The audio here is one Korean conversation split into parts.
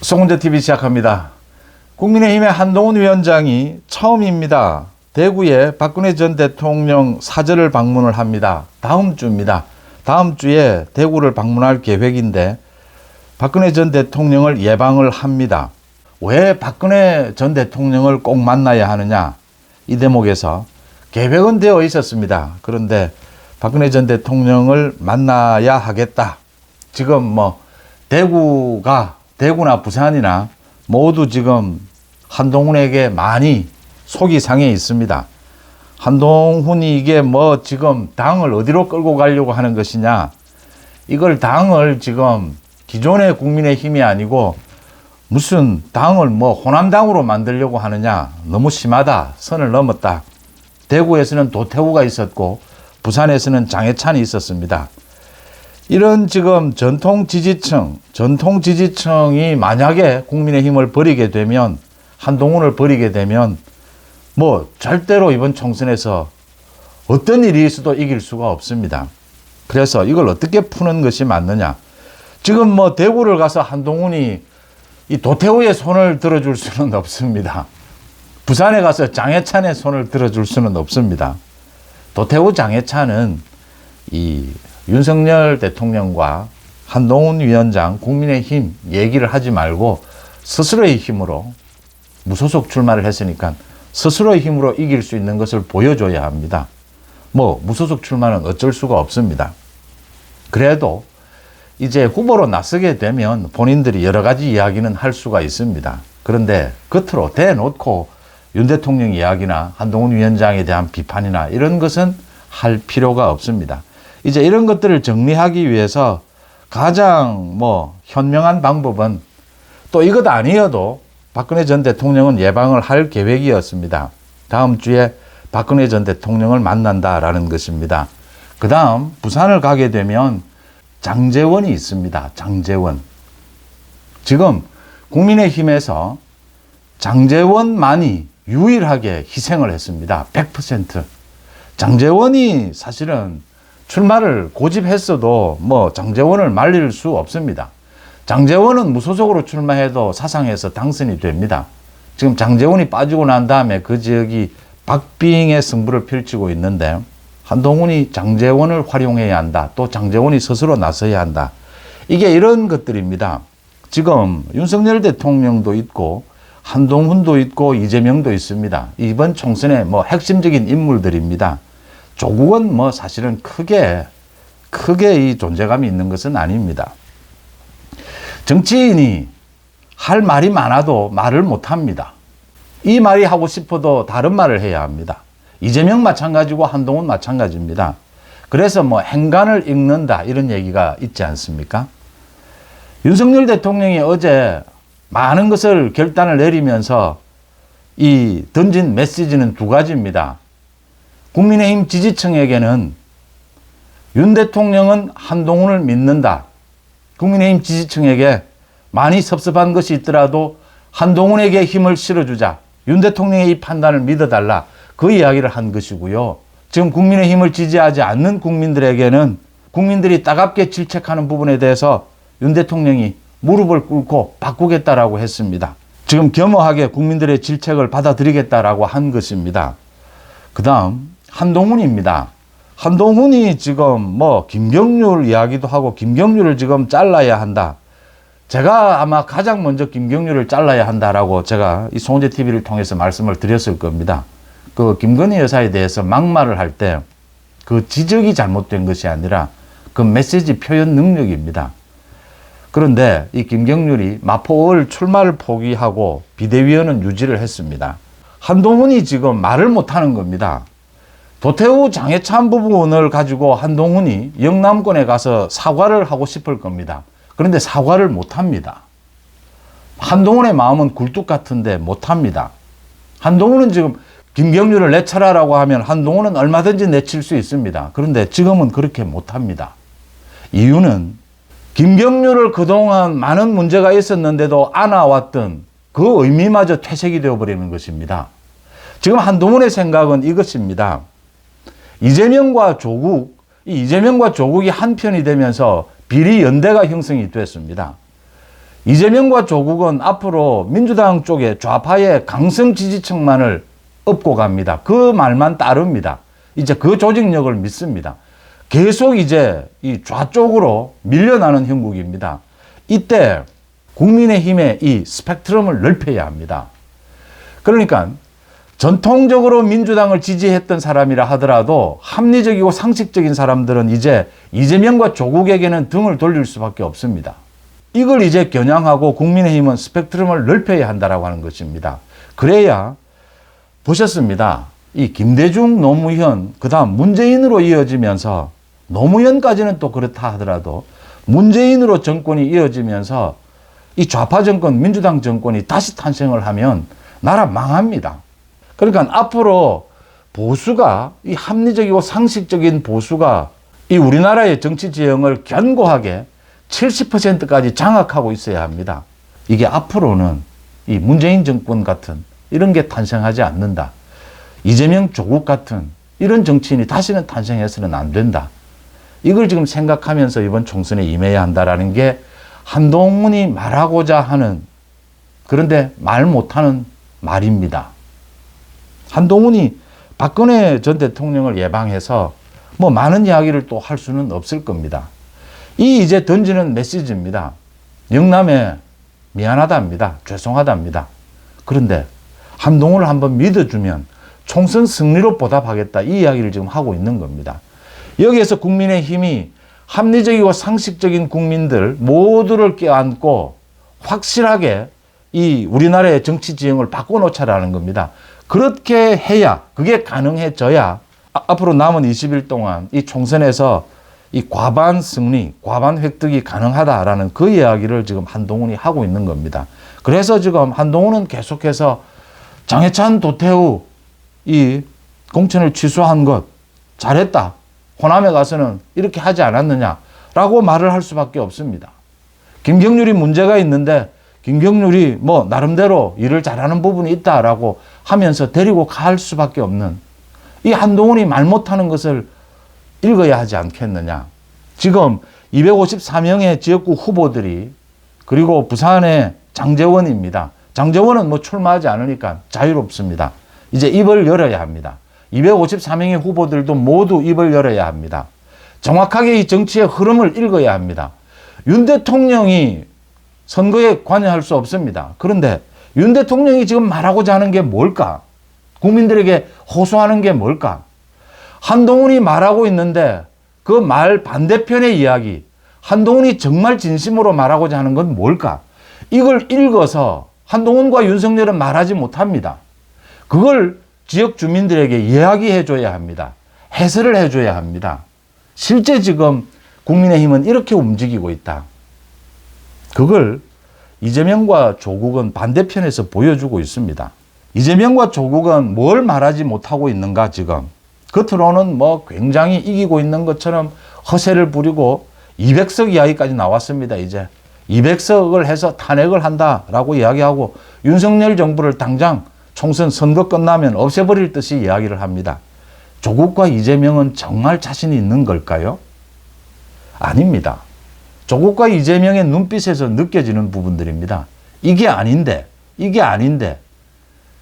송은재TV 시작합니다. 국민의힘의 한동훈 위원장이 처음입니다. 대구에 박근혜 전 대통령 사저를 방문을 합니다. 다음 주입니다. 다음 주에 대구를 방문할 계획인데 박근혜 전 대통령을 예방을 합니다. 왜 박근혜 전 대통령을 꼭 만나야 하느냐? 이 대목에서 계획은 되어 있었습니다. 그런데 박근혜 전 대통령을 만나야 하겠다. 지금 대구나 부산이나 모두 지금 한동훈에게 많이 속이 상해 있습니다. 한동훈이 이게 지금 당을 어디로 끌고 가려고 하는 것이냐. 이걸 당을 지금 기존의 국민의힘이 아니고 무슨 당을 호남당으로 만들려고 하느냐. 너무 심하다. 선을 넘었다. 대구에서는 도태우가 있었고 부산에서는 장해찬이 있었습니다. 이런 지금 전통 지지층이 만약에 국민의힘을 버리게 되면, 한동훈을 버리게 되면 절대로 이번 총선에서 어떤 일이 있어도 이길 수가 없습니다. 그래서 이걸 어떻게 푸는 것이 맞느냐. 지금 대구를 가서 한동훈이 이 도태우의 손을 들어줄 수는 없습니다. 부산에 가서 장해찬의 손을 들어줄 수는 없습니다. 도태우 장해찬은 이 윤석열 대통령과 한동훈 위원장, 국민의힘 얘기를 하지 말고 스스로의 힘으로 무소속 출마를 했으니까 스스로의 힘으로 이길 수 있는 것을 보여줘야 합니다. 무소속 출마는 어쩔 수가 없습니다. 그래도 이제 후보로 나서게 되면 본인들이 여러 가지 이야기는 할 수가 있습니다. 그런데 겉으로 대놓고 윤 대통령 이야기나 한동훈 위원장에 대한 비판이나 이런 것은 할 필요가 없습니다. 이제 이런 것들을 정리하기 위해서 가장 현명한 방법은, 또 이것 아니어도 박근혜 전 대통령은 예방을 할 계획이었습니다. 다음 주에 박근혜 전 대통령을 만난다라는 것입니다. 그 다음 부산을 가게 되면 장제원이 있습니다. 장제원. 지금 국민의힘에서 장제원만이 유일하게 희생을 했습니다. 100%. 장제원이 사실은 출마를 고집했어도 장제원을 말릴 수 없습니다. 장제원은 무소속으로 출마해도 사상에서 당선이 됩니다. 지금 장제원이 빠지고 난 다음에 그 지역이 박빙의 승부를 펼치고 있는데, 한동훈이 장제원을 활용해야 한다. 또 장제원이 스스로 나서야 한다. 이게 이런 것들입니다. 지금 윤석열 대통령도 있고 한동훈도 있고 이재명도 있습니다. 이번 총선의 핵심적인 인물들입니다. 조국은 사실은 크게 이 존재감이 있는 것은 아닙니다. 정치인이 할 말이 많아도 말을 못합니다. 이 말이 하고 싶어도 다른 말을 해야 합니다. 이재명 마찬가지고 한동훈 마찬가지입니다. 그래서 행간을 읽는다 이런 얘기가 있지 않습니까? 윤석열 대통령이 어제 많은 것을 결단을 내리면서 이 던진 메시지는 두 가지입니다. 국민의힘 지지층에게는 윤 대통령은 한동훈을 믿는다. 국민의힘 지지층에게 많이 섭섭한 것이 있더라도 한동훈에게 힘을 실어주자. 윤 대통령의 이 판단을 믿어달라. 그 이야기를 한 것이고요. 지금 국민의힘을 지지하지 않는 국민들에게는 국민들이 따갑게 질책하는 부분에 대해서 윤 대통령이 무릎을 꿇고 바꾸겠다라고 했습니다. 지금 겸허하게 국민들의 질책을 받아들이겠다라고 한 것입니다. 그 다음 한동훈입니다. 한동훈이 지금 김경률 이야기도 하고 김경률을 지금 잘라야 한다. 제가 아마 가장 먼저 김경률을 잘라야 한다라고 제가 이 송은재TV를 통해서 말씀을 드렸을 겁니다. 그 김건희 여사에 대해서 막말을 할 때 그 지적이 잘못된 것이 아니라 그 메시지 표현 능력입니다. 그런데 이 김경률이 마포을 출마를 포기하고 비대위원은 유지를 했습니다. 한동훈이 지금 말을 못하는 겁니다. 도태우 장해찬 부분을 가지고 한동훈이 영남권에 가서 사과를 하고 싶을 겁니다. 그런데 사과를 못합니다. 한동훈의 마음은 굴뚝 같은데 못합니다. 한동훈은 지금 김경률을 내쳐라라고 하면 한동훈은 얼마든지 내칠 수 있습니다. 그런데 지금은 그렇게 못합니다. 이유는 김경률을 그동안 많은 문제가 있었는데도 안아왔던 그 의미마저 퇴색이 되어버리는 것입니다. 지금 한동훈의 생각은 이것입니다. 이재명과 조국이 한편이 되면서 비리 연대가 형성이 됐습니다. 이재명과 조국은 앞으로 민주당 쪽에 좌파의 강성 지지층만을 업고 갑니다. 그 말만 따릅니다. 이제 그 조직력을 믿습니다. 계속 이제 이 좌쪽으로 밀려나는 형국입니다. 이때 국민의힘의 이 스펙트럼을 넓혀야 합니다. 그러니까 전통적으로 민주당을 지지했던 사람이라 하더라도 합리적이고 상식적인 사람들은 이제 이재명과 조국에게는 등을 돌릴 수밖에 없습니다. 이걸 이제 겨냥하고 국민의힘은 스펙트럼을 넓혀야 한다라고 하는 것입니다. 그래야 보셨습니다. 이 김대중, 노무현, 그 다음 문재인으로 이어지면서 노무현까지는 또 그렇다 하더라도 문재인으로 정권이 이어지면서 이 좌파 정권, 민주당 정권이 다시 탄생을 하면 나라 망합니다. 그러니까 앞으로 보수가 이 합리적이고 상식적인 보수가 이 우리나라의 정치 지형을 견고하게 70%까지 장악하고 있어야 합니다. 이게 앞으로는 이 문재인 정권 같은 이런 게 탄생하지 않는다. 이재명, 조국 같은 이런 정치인이 다시는 탄생해서는 안 된다. 이걸 지금 생각하면서 이번 총선에 임해야 한다라는 게 한동훈이 말하고자 하는, 그런데 말 못하는 말입니다. 한동훈이 박근혜 전 대통령을 예방해서 뭐 많은 이야기를 또 할 수는 없을 겁니다. 이 이제 던지는 메시지입니다. 영남에 미안하답니다. 죄송하답니다. 그런데 한동훈을 한번 믿어주면 총선 승리로 보답하겠다, 이 이야기를 지금 하고 있는 겁니다. 여기에서 국민의힘이 합리적이고 상식적인 국민들 모두를 껴안고 확실하게 이 우리나라의 정치 지형을 바꿔놓자라는 겁니다. 그렇게 해야, 그게 가능해져야 앞으로 남은 20일 동안 이 총선에서 이 과반 승리, 과반 획득이 가능하다라는 그 이야기를 지금 한동훈이 하고 있는 겁니다. 그래서 지금 한동훈은 계속해서 장해찬, 도태우 이 공천을 취소한 것 잘했다. 호남에 가서는 이렇게 하지 않았느냐라고 말을 할 수밖에 없습니다. 김경률이 문제가 있는데 김경률이 뭐 나름대로 일을 잘하는 부분이 있다라고 하면서 데리고 갈 수밖에 없는, 이 한동훈이 말 못하는 것을 읽어야 하지 않겠느냐. 지금 254명의 지역구 후보들이, 그리고 부산의 장제원입니다. 장제원은 뭐 출마하지 않으니까 자유롭습니다. 이제 입을 열어야 합니다. 254명의 후보들도 모두 입을 열어야 합니다. 정확하게 이 정치의 흐름을 읽어야 합니다. 윤 대통령이 선거에 관여할 수 없습니다. 그런데 윤 대통령이 지금 말하고자 하는 게 뭘까? 국민들에게 호소하는 게 뭘까? 한동훈이 말하고 있는데 그 말 반대편의 이야기, 한동훈이 정말 진심으로 말하고자 하는 건 뭘까? 이걸 읽어서 한동훈과 윤석열은 말하지 못합니다. 그걸 지역 주민들에게 이야기해 줘야 합니다. 해설을 해 줘야 합니다. 실제 지금 국민의힘은 이렇게 움직이고 있다. 그걸 이재명과 조국은 반대편에서 보여주고 있습니다. 이재명과 조국은 뭘 말하지 못하고 있는가 지금. 겉으로는 뭐 굉장히 이기고 있는 것처럼 허세를 부리고 200석 이야기까지 나왔습니다. 이제 200석을 해서 탄핵을 한다라고 이야기하고 윤석열 정부를 당장 총선 선거 끝나면 없애버릴 듯이 이야기를 합니다. 조국과 이재명은 정말 자신이 있는 걸까요? 아닙니다. 조국과 이재명의 눈빛에서 느껴지는 부분들입니다. 이게 아닌데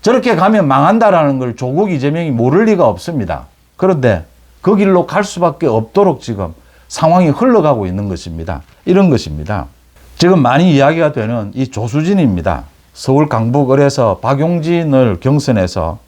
저렇게 가면 망한다라는 걸 조국, 이재명이 모를 리가 없습니다. 그런데 그 길로 갈 수밖에 없도록 지금 상황이 흘러가고 있는 것입니다. 이런 것입니다. 지금 많이 이야기가 되는 이 조수진입니다. 서울 강북을에서 박용진을 경선해서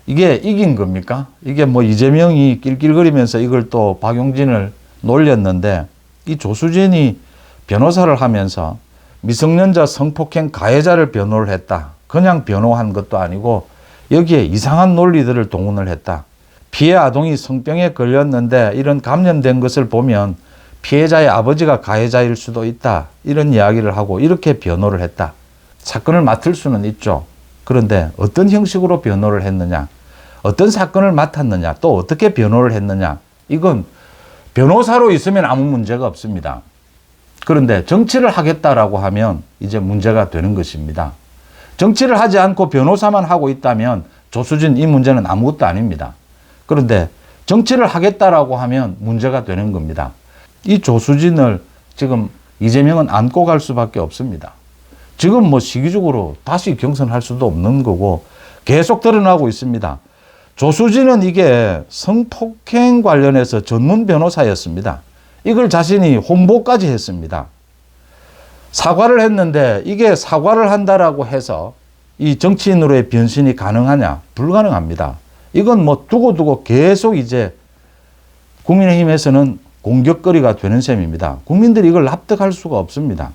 이게 이긴 겁니까? 이게 뭐 이재명이 낄낄거리면서 이걸 또 박용진을 놀렸는데, 이 조수진이 변호사를 하면서 미성년자 성폭행 가해자를 변호를 했다. 그냥 변호한 것도 아니고 여기에 이상한 논리들을 동원을 했다. 피해 아동이 성병에 걸렸는데 이런 감염된 것을 보면 피해자의 아버지가 가해자일 수도 있다. 이런 이야기를 하고 이렇게 변호를 했다. 사건을 맡을 수는 있죠. 그런데 어떤 형식으로 변호를 했느냐, 어떤 사건을 맡았느냐, 또 어떻게 변호를 했느냐, 이건 변호사로 있으면 아무 문제가 없습니다. 그런데 정치를 하겠다라고 하면 이제 문제가 되는 것입니다. 정치를 하지 않고 변호사만 하고 있다면 조수진 이 문제는 아무것도 아닙니다. 그런데 정치를 하겠다라고 하면 문제가 되는 겁니다. 이 조수진을 지금 이재명은 안고 갈 수밖에 없습니다. 지금 뭐 시기적으로 다시 경선할 수도 없는 거고 계속 드러나고 있습니다. 조수진은 이게 성폭행 관련해서 전문 변호사였습니다. 이걸 자신이 홍보까지 했습니다. 사과를 했는데 이게 사과를 한다라고 해서 이 정치인으로의 변신이 가능하냐? 불가능합니다. 이건 뭐 두고두고 계속 이제 국민의힘에서는 공격거리가 되는 셈입니다. 국민들이 이걸 납득할 수가 없습니다.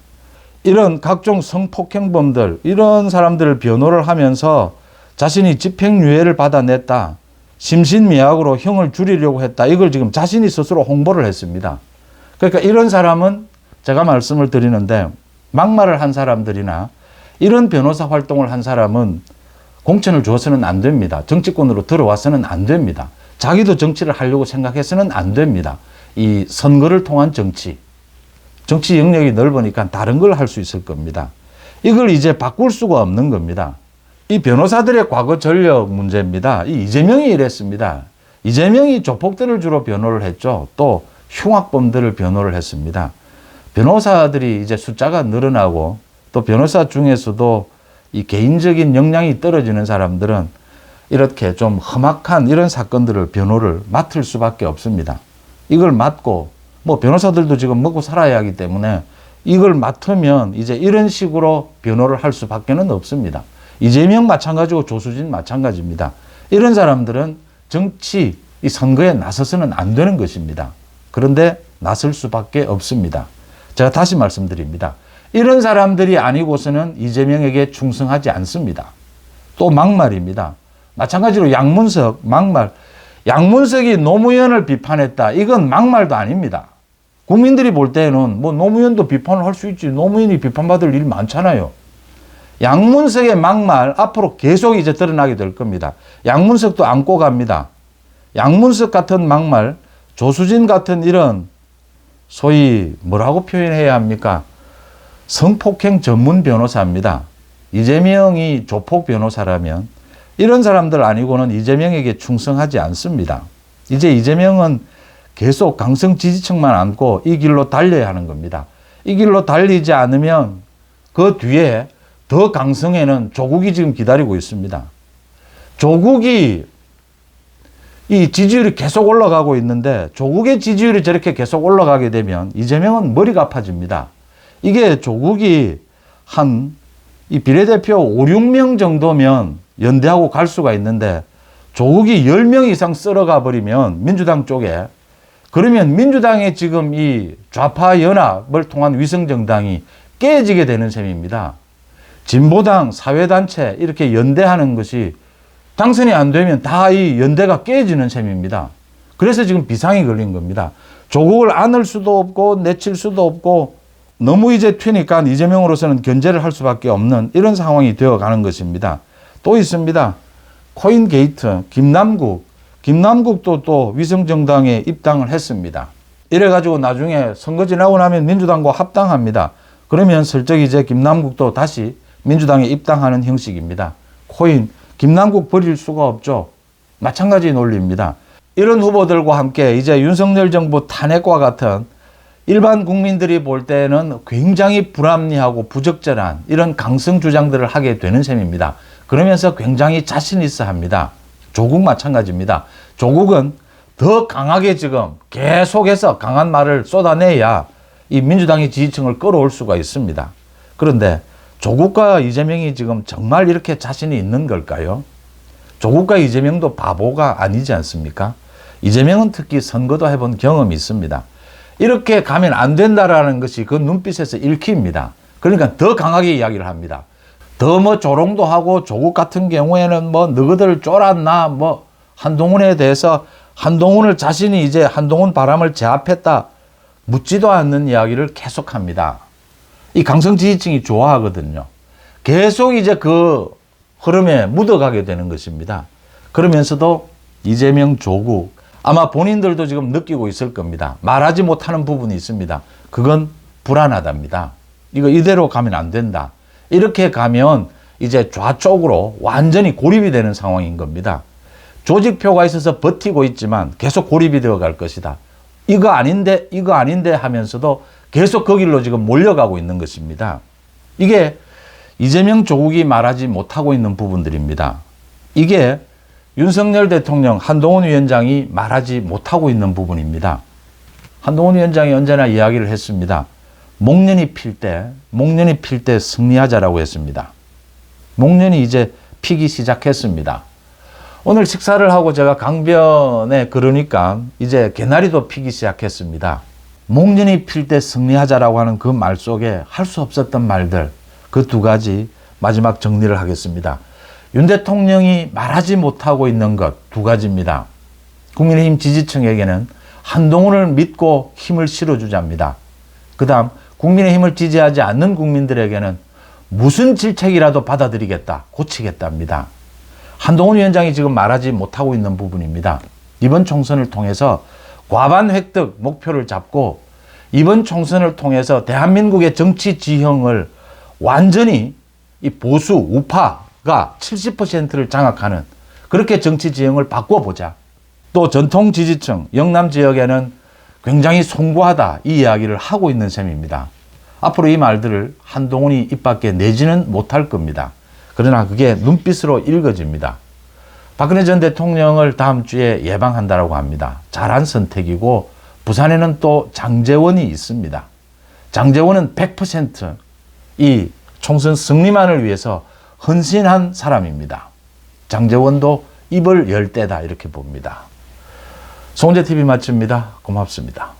이런 각종 성폭행범들, 이런 사람들을 변호를 하면서 자신이 집행유예를 받아냈다. 심신미약으로 형을 줄이려고 했다. 이걸 지금 자신이 스스로 홍보를 했습니다. 그러니까 이런 사람은 제가 말씀을 드리는데 막말을 한 사람들이나 이런 변호사 활동을 한 사람은 공천을 주어서는 안 됩니다. 정치권으로 들어와서는 안 됩니다. 자기도 정치를 하려고 생각해서는 안 됩니다. 이 선거를 통한 정치 영역이 넓으니까 다른 걸 할 수 있을 겁니다. 이걸 이제 바꿀 수가 없는 겁니다. 이 변호사들의 과거 전력 문제입니다. 이 이재명이 이랬습니다. 이재명이 조폭들을 주로 변호를 했죠. 또 흉악범들을 변호를 했습니다. 변호사들이 이제 숫자가 늘어나고 또 변호사 중에서도 이 개인적인 역량이 떨어지는 사람들은 이렇게 좀 험악한 이런 사건들을 변호를 맡을 수밖에 없습니다. 이걸 맡고 뭐 변호사들도 지금 먹고 살아야 하기 때문에 이걸 맡으면 이제 이런 식으로 변호를 할 수밖에는 없습니다. 이재명 마찬가지고 조수진 마찬가지입니다. 이런 사람들은 정치, 이 선거에 나서서는 안 되는 것입니다. 그런데 나설 수밖에 없습니다. 제가 다시 말씀드립니다. 이런 사람들이 아니고서는 이재명에게 충성하지 않습니다. 또 막말입니다. 마찬가지로 양문석, 막말. 양문석이 노무현을 비판했다. 이건 막말도 아닙니다. 국민들이 볼 때는 뭐 노무현도 비판을 할 수 있지. 노무현이 비판받을 일 많잖아요. 양문석의 막말 앞으로 계속 이제 드러나게 될 겁니다. 양문석도 안고 갑니다. 양문석 같은 막말, 조수진 같은 이런 소위 뭐라고 표현해야 합니까? 성폭행 전문 변호사입니다. 이재명이 조폭 변호사라면 이런 사람들 아니고는 이재명에게 충성하지 않습니다. 이제 이재명은 계속 강성 지지층만 안고 이 길로 달려야 하는 겁니다. 이 길로 달리지 않으면 그 뒤에 더 강성에는 조국이 지금 기다리고 있습니다. 조국이 이 지지율이 계속 올라가고 있는데 조국의 지지율이 저렇게 계속 올라가게 되면 이재명은 머리가 아파집니다. 이게 조국이 한 이 비례대표 5, 6명 정도면 연대하고 갈 수가 있는데 조국이 10명 이상 쓸어가 버리면 민주당 쪽에 그러면 민주당의 지금 이 좌파 연합을 통한 위성정당이 깨지게 되는 셈입니다. 진보당, 사회단체 이렇게 연대하는 것이 당선이 안 되면 다 이 연대가 깨지는 셈입니다. 그래서 지금 비상이 걸린 겁니다. 조국을 안을 수도 없고 내칠 수도 없고 너무 이제 튀니까 이재명으로서는 견제를 할 수밖에 없는 이런 상황이 되어가는 것입니다. 또 있습니다. 코인 게이트, 김남국도 또 위성정당에 입당을 했습니다. 이래가지고 나중에 선거 지나고 나면 민주당과 합당합니다. 그러면 슬쩍 이제 김남국도 다시 민주당에 입당하는 형식입니다. 코인, 김남국 버릴 수가 없죠. 마찬가지 논리입니다. 이런 후보들과 함께 이제 윤석열 정부 탄핵과 같은 일반 국민들이 볼 때는 굉장히 불합리하고 부적절한 이런 강성 주장들을 하게 되는 셈입니다. 그러면서 굉장히 자신 있어 합니다. 조국 마찬가지입니다. 조국은 더 강하게 지금 계속해서 강한 말을 쏟아내야 이 민주당의 지지층을 끌어올 수가 있습니다. 그런데 조국과 이재명이 지금 정말 이렇게 자신이 있는 걸까요? 조국과 이재명도 바보가 아니지 않습니까? 이재명은 특히 선거도 해본 경험이 있습니다. 이렇게 가면 안 된다라는 것이 그 눈빛에서 읽힙니다. 그러니까 더 강하게 이야기를 합니다. 더 뭐 조롱도 하고 조국 같은 경우에는 뭐 너희들 쫄았나 뭐 한동훈에 대해서 한동훈을 자신이 이제 한동훈 바람을 제압했다 묻지도 않는 이야기를 계속합니다. 이 강성 지지층이 좋아하거든요. 계속 이제 그 흐름에 묻어가게 되는 것입니다. 그러면서도 이재명, 조국 아마 본인들도 지금 느끼고 있을 겁니다. 말하지 못하는 부분이 있습니다. 그건 불안하답니다. 이거 이대로 가면 안 된다. 이렇게 가면 이제 좌쪽으로 완전히 고립이 되는 상황인 겁니다. 조직표가 있어서 버티고 있지만 계속 고립이 되어 갈 것이다. 이거 아닌데 하면서도 계속 그 길로 지금 몰려가고 있는 것입니다. 이게 이재명 조국이 말하지 못하고 있는 부분들입니다. 이게 윤석열 대통령, 한동훈 위원장이 말하지 못하고 있는 부분입니다. 한동훈 위원장이 언제나 이야기를 했습니다. 목련이 필 때 승리하자라고 했습니다. 목련이 이제 피기 시작했습니다. 오늘 식사를 하고 제가 강변에 걸으니까 이제 개나리도 피기 시작했습니다. 목련이 필 때 승리하자라고 하는 그 말 속에 할 수 없었던 말들, 그 두 가지 마지막 정리를 하겠습니다. 윤 대통령이 말하지 못하고 있는 것 두 가지입니다. 국민의힘 지지층에게는 한동훈을 믿고 힘을 실어주자입니다. 그 다음 국민의힘을 지지하지 않는 국민들에게는 무슨 질책이라도 받아들이겠다, 고치겠답니다. 한동훈 위원장이 지금 말하지 못하고 있는 부분입니다. 이번 총선을 통해서 과반 획득 목표를 잡고 이번 총선을 통해서 대한민국의 정치 지형을 완전히 이 보수 우파가 70%를 장악하는 그렇게 정치 지형을 바꿔보자. 또 전통 지지층 영남 지역에는 굉장히 송구하다 이 이야기를 하고 있는 셈입니다. 앞으로 이 말들을 한동훈이 입 밖에 내지는 못할 겁니다. 그러나 그게 눈빛으로 읽어집니다. 박근혜 전 대통령을 다음 주에 예방한다라고 합니다. 잘한 선택이고 부산에는 또 장제원이 있습니다. 장제원은 100% 이 총선 승리만을 위해서 헌신한 사람입니다. 장제원도 입을 열 때다 이렇게 봅니다. 송재TV 마칩니다. 고맙습니다.